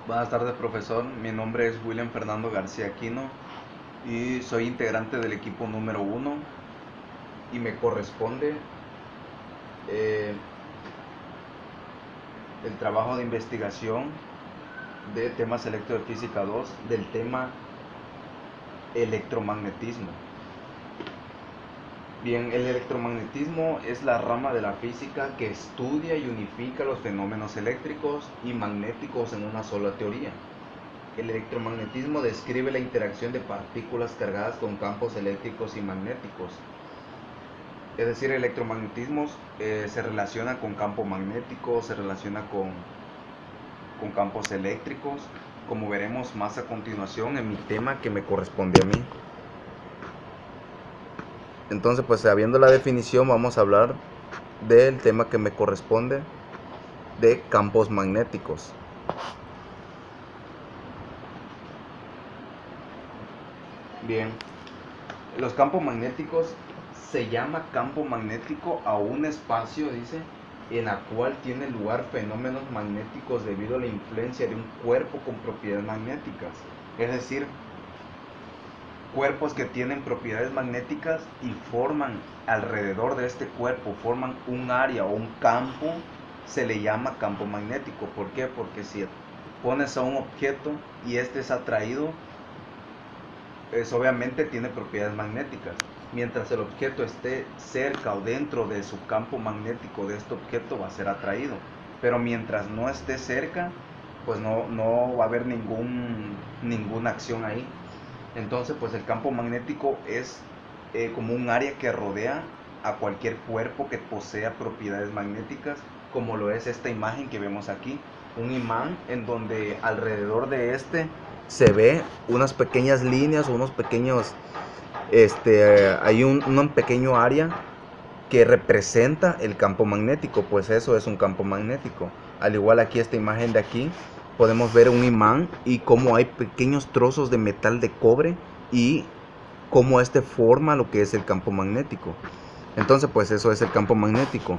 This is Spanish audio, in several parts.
Buenas tardes, profesor. Mi nombre es William Fernando García Aquino y soy integrante del equipo número 1 y me corresponde eh, el trabajo de investigación de temas electro de física 2 del tema electromagnetismo. Bien, el electromagnetismo es la rama de la física que estudia y unifica los fenómenos eléctricos y magnéticos en una sola teoría. El electromagnetismo describe la interacción de partículas cargadas con campos eléctricos y magnéticos. Es decir, el electromagnetismo se relaciona con campo magnético, se relaciona con campos eléctricos, como veremos más a continuación en mi tema que me corresponde a mí. Entonces, pues sabiendo la definición, vamos a hablar del tema que me corresponde de campos magnéticos. Bien, los campos magnéticos se llama campo magnético a un espacio, dice, en la cual tiene lugar fenómenos magnéticos debido a la influencia de un cuerpo con propiedades magnéticas. Es decir, cuerpos que tienen propiedades magnéticas y forman alrededor de este cuerpo, forman un área o un campo, se le llama campo magnético. ¿Por qué? Porque si pones a un objeto y este es atraído, obviamente tiene propiedades magnéticas. Mientras el objeto esté cerca o dentro de su campo magnético de este objeto, va a ser atraído. Pero mientras no esté cerca, pues no va a haber ninguna acción ahí. Entonces, pues el campo magnético es como un área que rodea a cualquier cuerpo que posea propiedades magnéticas, como lo es esta imagen que vemos aquí. Un imán en donde alrededor de este se ve unas pequeñas líneas o unos pequeños, hay un pequeño área que representa el campo magnético, pues eso es un campo magnético. Al igual aquí esta imagen de aquí, podemos ver un imán y cómo hay pequeños trozos de metal de cobre y cómo este forma lo que es el campo magnético. Entonces, pues eso es el campo magnético.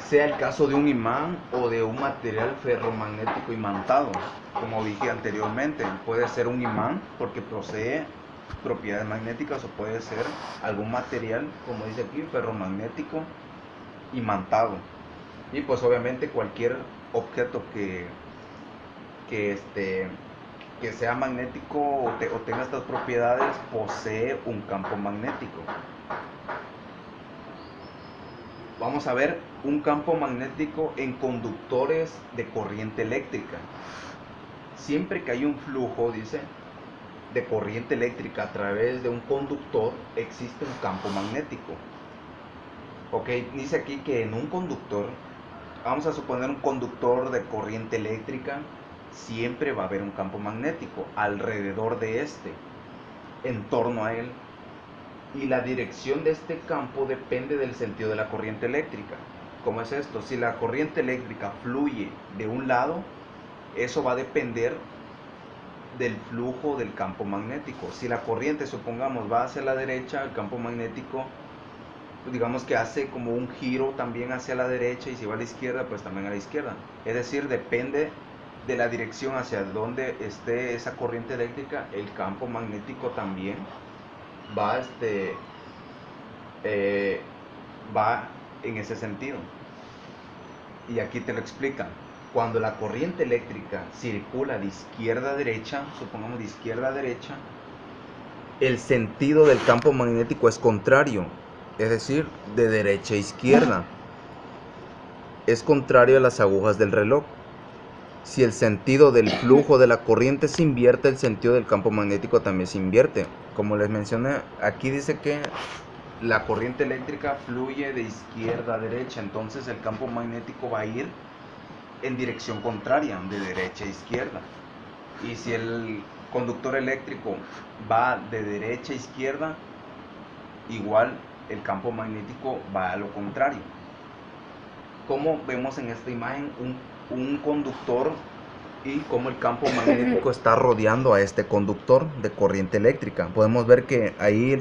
Sea el caso de un imán o de un material ferromagnético imantado, como dije anteriormente, puede ser un imán porque posee propiedades magnéticas o puede ser algún material, como dice aquí, ferromagnético imantado. Y pues obviamente cualquier objeto que, que sea magnético o tenga estas propiedades posee un campo magnético. Vamos a ver un campo magnético en conductores de corriente eléctrica. Siempre que hay un flujo, dice, de corriente eléctrica a través de un conductor, existe un campo magnético. Ok, dice aquí que en un conductor, vamos a suponer un conductor de corriente eléctrica, siempre va a haber un campo magnético alrededor de este, en torno a él. Y la dirección de este campo depende del sentido de la corriente eléctrica. ¿Cómo es esto? Si la corriente eléctrica fluye de un lado, eso va a depender del flujo del campo magnético. Si la corriente, supongamos, va hacia la derecha, el campo magnético, digamos que hace como un giro también hacia la derecha, y si va a la izquierda, pues también a la izquierda. Es decir, depende de la dirección hacia donde esté esa corriente eléctrica, el campo magnético también va va en ese sentido. Y aquí te lo explican. Cuando la corriente eléctrica circula de izquierda a derecha, supongamos de izquierda a derecha, el sentido del campo magnético es contrario, es decir, de derecha a izquierda. Es contrario a las agujas del reloj. Si el sentido del flujo de la corriente se invierte, el sentido del campo magnético también se invierte. Como les mencioné, aquí dice que la corriente eléctrica fluye de izquierda a derecha, entonces el campo magnético va a ir en dirección contraria, de derecha a izquierda. Y si el conductor eléctrico va de derecha a izquierda, igual el campo magnético va a lo contrario. Como vemos en esta imagen, un conductor y cómo el campo magnético está rodeando a este conductor de corriente eléctrica. Podemos ver que ahí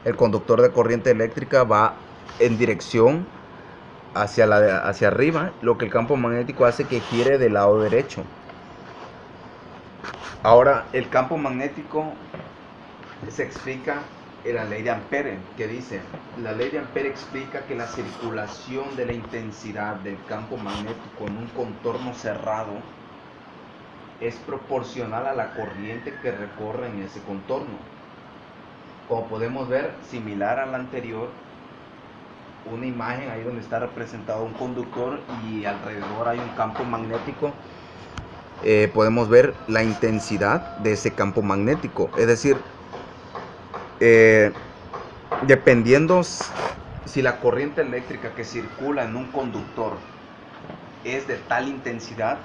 el conductor de corriente eléctrica va en dirección hacia arriba, lo que el campo magnético hace que gire del lado derecho. Ahora, el campo magnético se explica en la ley de Ampere, que dice, la ley de Ampere explica que la circulación de la intensidad del campo magnético en un contorno cerrado es proporcional a la corriente que recorre en ese contorno. Como podemos ver, similar a la anterior, una imagen ahí donde está representado un conductor y alrededor hay un campo magnético. Podemos ver la intensidad de ese campo magnético, es decir, dependiendo si la corriente eléctrica que circula en un conductor es de tal intensidad,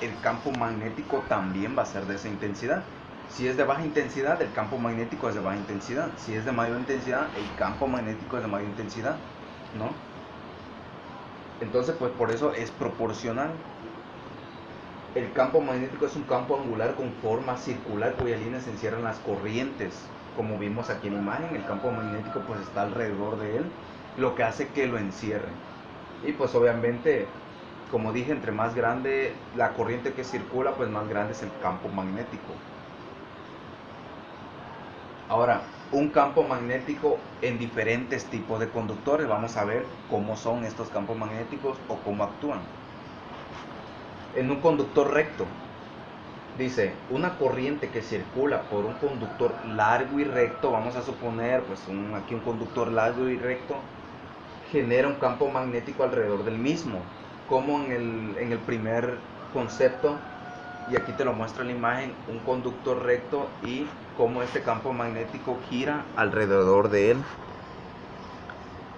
el campo magnético también va a ser de esa intensidad. Si es de baja intensidad, el campo magnético es de baja intensidad. Si es de mayor intensidad, el campo magnético es de mayor intensidad, ¿no? Entonces, pues por eso es proporcional. El campo magnético es un campo angular con forma circular cuyas líneas encierran las corrientes. Como vimos aquí en la imagen, el campo magnético pues está alrededor de él, lo que hace que lo encierre. Y pues obviamente, como dije, entre más grande la corriente que circula, pues más grande es el campo magnético. Ahora, un campo magnético en diferentes tipos de conductores. Vamos a ver cómo son estos campos magnéticos o cómo actúan. En un conductor recto, dice, una corriente que circula por un conductor largo y recto, vamos a suponer, pues aquí un conductor largo y recto, genera un campo magnético alrededor del mismo, como en el primer concepto, y aquí te lo muestro en la imagen, un conductor recto y cómo este campo magnético gira alrededor de él.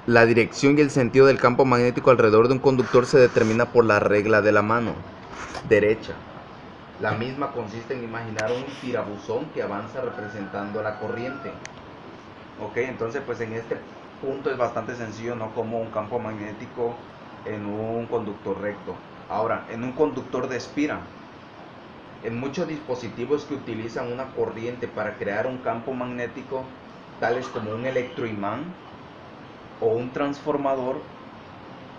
La dirección y el sentido del campo magnético alrededor de un conductor se determina por la regla de la mano derecha. La misma consiste en imaginar un tirabuzón que avanza representando la corriente. Ok, entonces pues en este punto es bastante sencillo, ¿no? Como un campo magnético en un conductor recto. Ahora, en un conductor de espira, en muchos dispositivos que utilizan una corriente para crear un campo magnético, tales como un electroimán o un transformador,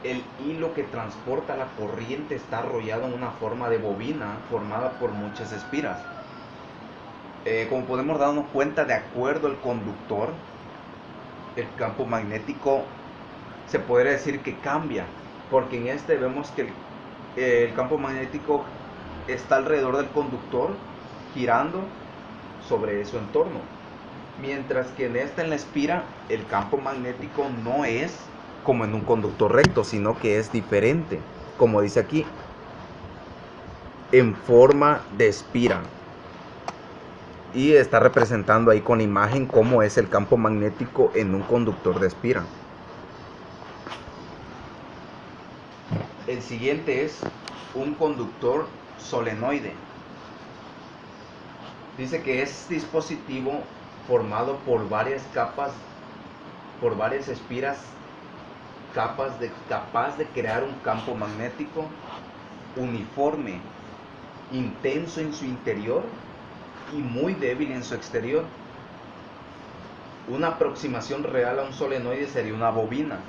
el hilo que transporta la corriente está arrollado en una forma de bobina formada por muchas espiras. Como podemos darnos cuenta, de acuerdo al conductor, el campo magnético se podría decir que cambia, porque en este vemos que el campo magnético está alrededor del conductor girando sobre su entorno, mientras que en la espira el campo magnético no es como en un conductor recto, sino que es diferente, como dice aquí, en forma de espira, y está representando ahí con la imagen cómo es el campo magnético en un conductor de espira. El siguiente es un conductor solenoide. Dice que es dispositivo formado por varias capas, por varias espiras, capaz de crear un campo magnético uniforme, intenso en su interior y muy débil en su exterior. Una aproximación real a un solenoide sería una bobina.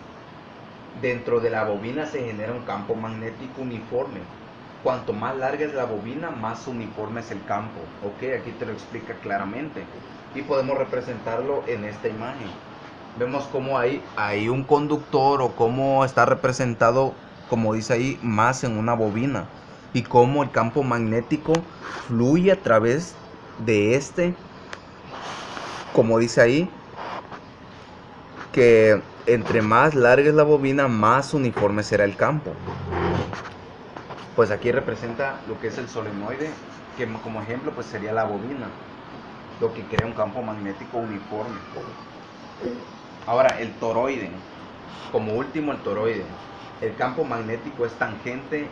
Dentro de la bobina se genera un campo magnético uniforme. Cuanto más larga es la bobina, más uniforme es el campo. Ok, aquí te lo explica claramente. Y podemos representarlo en esta imagen. Vemos cómo hay un conductor, o cómo está representado, como dice ahí, más en una bobina. Y cómo el campo magnético fluye a través de este, como dice ahí, que entre más larga es la bobina, más uniforme será el campo. Pues aquí representa lo que es el solenoide, que como ejemplo pues sería la bobina, lo que crea un campo magnético uniforme. Ahora el toroide, como último el toroide, el campo magnético es tangente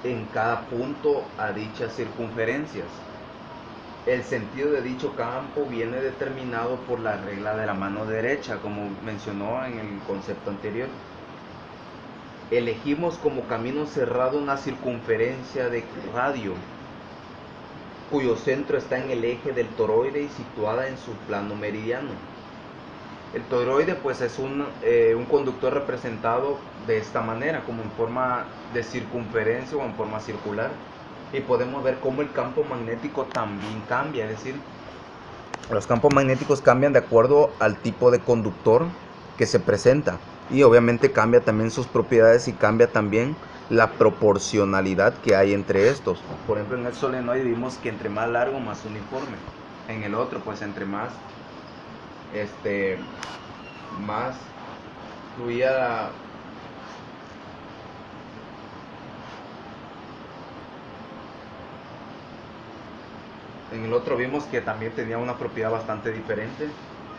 en cada punto a dichas circunferencias. El sentido de dicho campo viene determinado por la regla de la mano derecha, como mencionó en el concepto anterior. Elegimos como camino cerrado una circunferencia de radio, cuyo centro está en el eje del toroide y situada en su plano meridiano. El toroide pues es un conductor representado de esta manera, como en forma de circunferencia o en forma circular. Y podemos ver cómo el campo magnético también cambia, es decir, los campos magnéticos cambian de acuerdo al tipo de conductor que se presenta. Y obviamente cambia también sus propiedades y cambia también la proporcionalidad que hay entre estos. Por ejemplo, en el solenoide vimos que entre más largo, más uniforme. En el otro, pues entre más más fluía. En el otro vimos que también tenía una propiedad bastante diferente,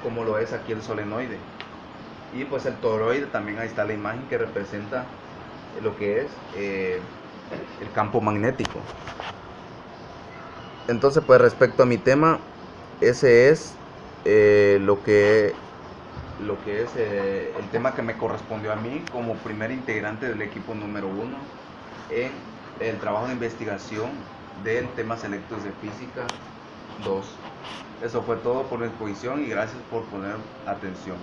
como lo es aquí el solenoide. Y pues el toroide también, ahí está la imagen que representa lo que es el campo magnético. Entonces, pues respecto a mi tema, ese es lo que es el tema que me correspondió a mí como primer integrante del equipo número 1 en el trabajo de investigación del tema selectos de física 2. Eso fue todo por mi exposición y gracias por poner atención.